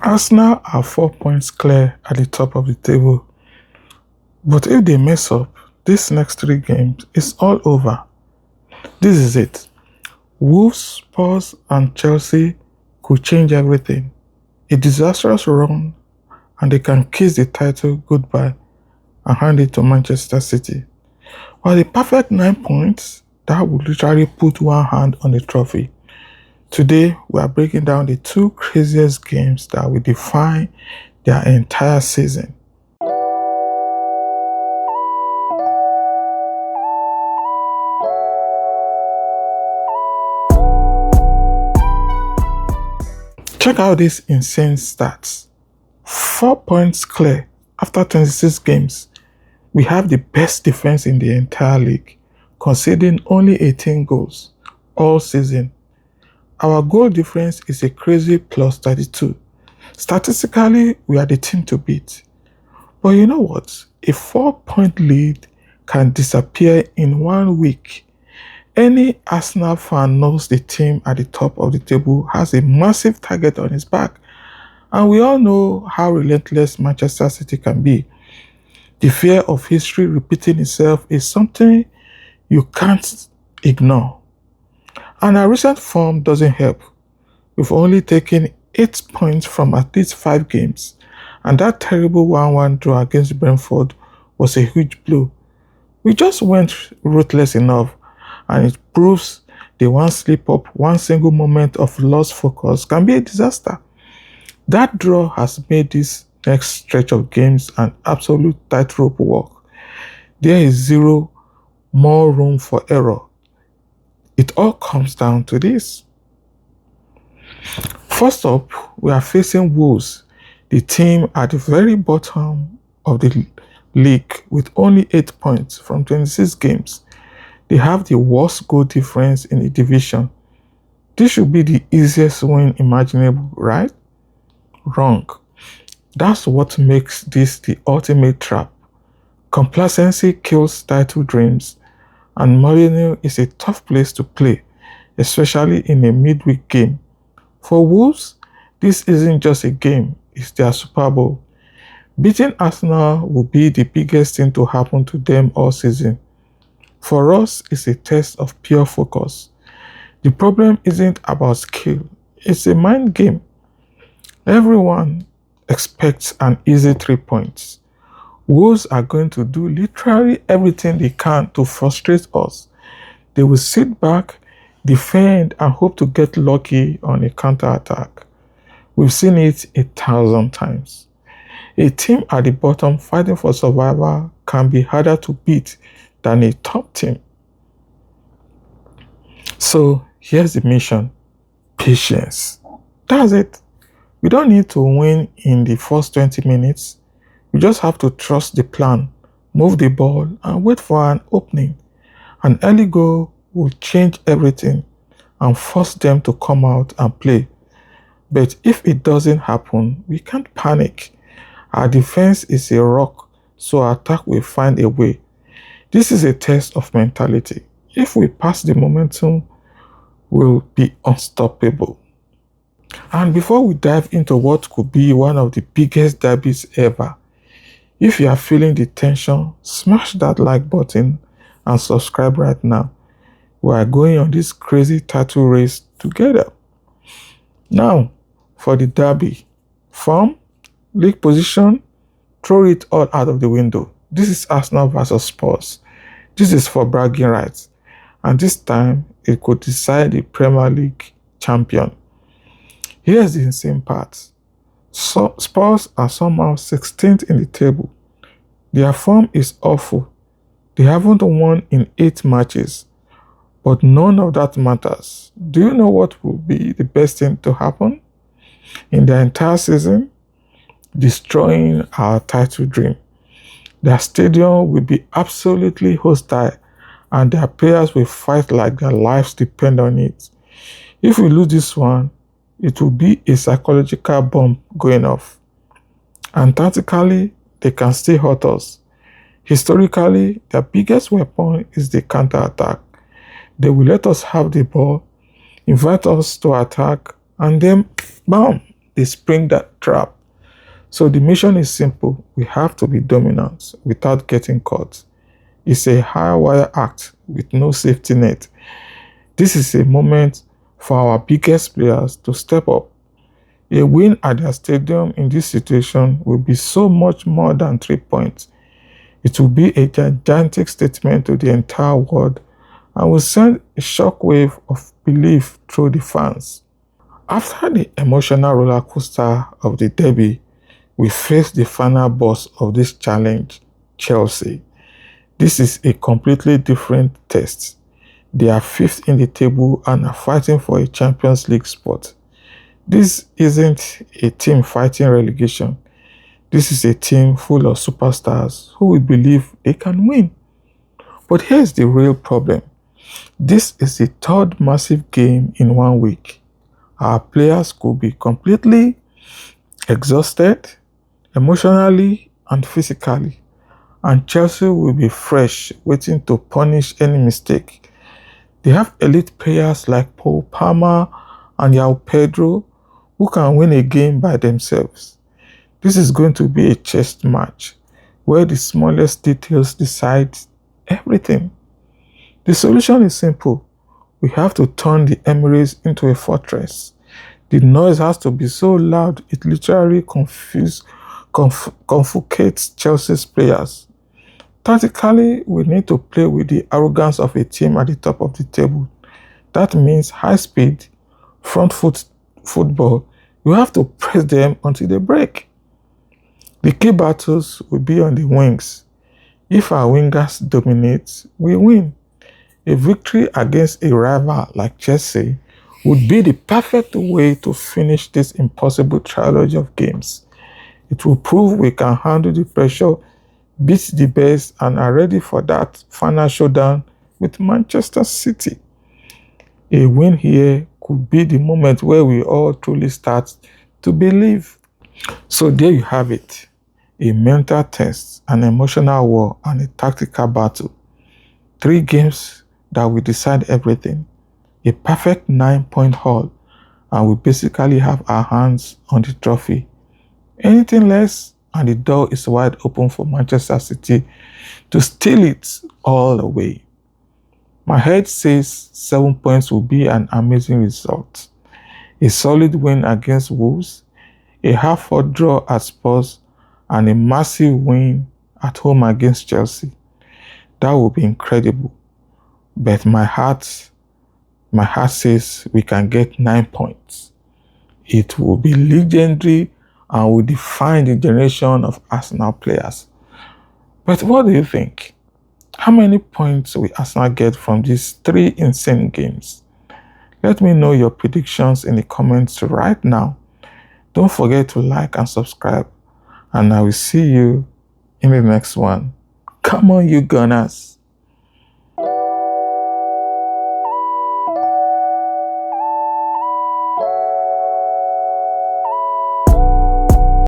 Arsenal are 4 points clear at the top of the table, but if they mess up, these next three games is all over. This is it. Wolves, Spurs, and Chelsea could change everything. A disastrous run, and they can kiss the title goodbye and hand it to Manchester City. While the perfect 9 points, that would literally put one hand on the trophy. Today, we are breaking down the two craziest games that will define their entire season. Check out these insane stats. 4 points clear after 26 games. We have the best defense in the entire league, conceding only 18 goals all season. Our goal difference is a crazy plus 32. Statistically, we are the team to beat. But you know what? A 4-point lead can disappear in 1 week. Any Arsenal fan knows the team at the top of the table has a massive target on its back. And we all know how relentless Manchester City can be. The fear of history repeating itself is something you can't ignore. And our recent form doesn't help. We've only taken 8 points from at least 5 games, and that terrible 1-1 draw against Brentford was a huge blow. We just weren't ruthless enough, and it proves the one slip up, one single moment of lost focus can be a disaster. That draw has made this next stretch of games an absolute tightrope walk. There is zero more room for error. It all comes down to this. First up, we are facing Wolves, the team at the very bottom of the league with only 8 points from 26 games. They have the worst goal difference in the division. This should be the easiest win imaginable, right? Wrong. That's what makes this the ultimate trap. Complacency kills title dreams, and Mourinho is a tough place to play, especially in a midweek game. For Wolves, this isn't just a game, it's their Super Bowl. Beating Arsenal will be the biggest thing to happen to them all season. For us, it's a test of pure focus. The problem isn't about skill, it's a mind game. Everyone expects an easy 3 points. Wolves are going to do literally everything they can to frustrate us. They will sit back, defend, and hope to get lucky on a counter-attack. We've seen it 1,000 times. A team at the bottom fighting for survival can be harder to beat than a top team. So here's the mission: patience. That's it. We don't need to win in the first 20 minutes. We just have to trust the plan, move the ball, and wait for an opening. An early goal will change everything and force them to come out and play. But if it doesn't happen, we can't panic. Our defense is a rock, so attack will find a way. This is a test of mentality. If we pass the momentum, we'll be unstoppable. And before we dive into what could be one of the biggest derbies ever, if you are feeling the tension, smash that like button and subscribe right now. We are going on this crazy title race together. Now, for the derby. Form, league position, throw it all out of the window. This is Arsenal versus Spurs. This is for bragging rights. And this time, it could decide the Premier League champion. Here's the insane part. So Spurs are somehow 16th in the table. Their form is awful. They haven't won in 8 matches. But none of that matters. Do you know what will be the best thing to happen in the entire season? Destroying our title dream. Their stadium will be absolutely hostile, and their players will fight like their lives depend on it. If we lose this one, it will be a psychological bomb going off. And tactically, they can still hurt us. Historically, their biggest weapon is the counter-attack. They will let us have the ball, invite us to attack, and then, bam, they spring that trap. So the mission is simple. We have to be dominant without getting caught. It's a high wire act with no safety net. This is a moment for our biggest players to step up. A win at their stadium in this situation will be so much more than 3 points. It will be a gigantic statement to the entire world and will send a shockwave of belief through the fans. After the emotional roller coaster of the derby, we face the final boss of this challenge, Chelsea. This is a completely different test. They are fifth in the table and are fighting for a Champions League spot. This isn't a team fighting relegation. This is a team full of superstars who will believe they can win. But here's the real problem. This is the third massive game in 1 week. Our players could be completely exhausted, emotionally and physically, and Chelsea will be fresh, waiting to punish any mistake. They have elite players like Paul Palmer and Yao Pedro who can win a game by themselves. This is going to be a chess match where the smallest details decide everything. The solution is simple. We have to turn the Emirates into a fortress. The noise has to be so loud it literally confucates Chelsea's players. Tactically, we need to play with the arrogance of a team at the top of the table. That means high speed, front foot football. You have to press them until they break. The key battles will be on the wings. If our wingers dominate, we win. A victory against a rival like Chelsea would be the perfect way to finish this impossible trilogy of games. It will prove we can handle the pressure, beat the best, and are ready for that final showdown with Manchester City. A win here could be the moment where we all truly start to believe. So there you have it. A mental test, an emotional war, and a tactical battle. 3 games that will decide everything. A perfect 9-point haul, and we basically have our hands on the trophy. Anything less, and the door is wide open for Manchester City to steal it all away. My head says 7 points will be an amazing result. A solid win against Wolves, a half-fought draw at Spurs, and a massive win at home against Chelsea. That would be incredible. But my heart says we can get 9 points. It will be legendary and will define the generation of Arsenal players. But what do you think? How many points will Arsenal get from these 3 insane games? Let me know your predictions in the comments right now. Don't forget to like and subscribe, and I will see you in the next one. Come on, you Gunners!